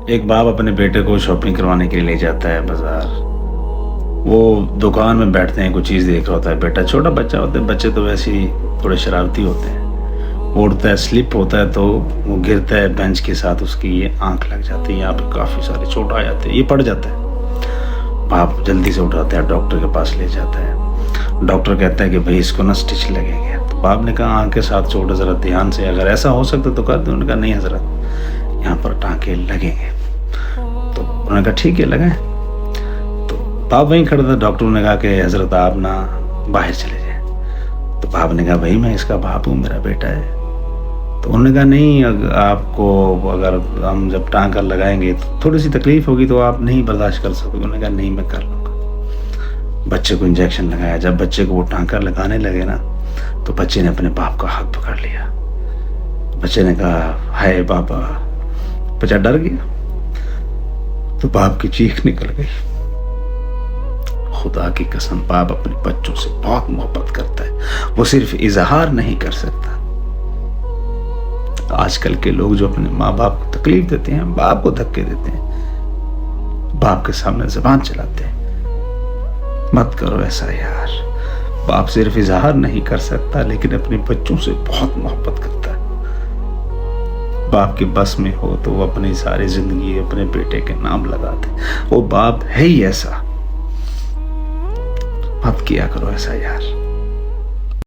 ایک باپ اپنے بیٹے کو شاپنگ کروانے کے لیے لے جاتا ہے بازار. وہ دکان میں بیٹھتے ہیں, کوئی چیز دیکھ رہا ہوتا ہے. بیٹا چھوٹا بچہ ہوتا ہے, بچے تو ویسے ہی تھوڑے شرارتی ہوتے ہیں. وہ اڑتا ہے, سلپ ہوتا ہے تو وہ گرتا ہے بینچ کے ساتھ, اس کی یہ آنکھ لگ جاتی ہے, یہاں پہ کافی سارے چوٹ آ جاتے ہیں, یہ پڑ جاتا ہے. باپ جلدی سے اٹھاتا ہے, ڈاکٹر کے پاس لے جاتا ہے. ڈاکٹر کہتا ہے کہ بھائی اس کو نا اسٹچ لگیں گے. تو باپ نے کہا آنکھ کے ساتھ چوٹ ہے, ذرا دھیان سے, اگر ایسا ہو سکتا تو کر دیں. انہوں نے کہا نہیں حضرت, یہاں پر ٹانکے لگیں گے. تو انہوں نے کہا ٹھیک ہے لگائیں. تو باپ وہیں کھڑا تھا. ڈاکٹر نے کہا کہ حضرت آپ نا باہر چلے جائیں. تو باپ نے کہا بھائی میں اس کا باپ ہوں, میرا بیٹا ہے. تو انہوں نے کہا نہیں, آپ کو اگر ہم جب ٹانکا لگائیں گے تو تھوڑی سی تکلیف ہوگی, تو آپ نہیں برداشت کر سکتے. انہوں نے کہا نہیں میں کر لوں گا. بچے کو انجیکشن لگایا. جب بچے کو وہ ٹانکا لگانے لگے نا, تو بچے نے اپنے باپ کا ہاتھ پکڑ لیا. بچے نے کہا ہائے بابا. بچہ ڈر گیا تو باپ کی چیخ نکل گئی. خدا کی قسم باپ اپنے بچوں سے بہت محبت کرتا ہے, وہ صرف اظہار نہیں کر سکتا. آج کل کے لوگ جو اپنے ماں باپ کو تکلیف دیتے ہیں, باپ کو دھکے دیتے ہیں, باپ کے سامنے زبان چلاتے ہیں, مت کرو ایسا یار. باپ صرف اظہار نہیں کر سکتا, لیکن اپنے بچوں سے بہت محبت کرتا ہے. باپ کے بس میں ہو تو وہ اپنی ساری زندگی اپنے بیٹے کے نام لگاتے. وہ باپ ہے ہی ایسا. مت کیا کرو ایسا یار.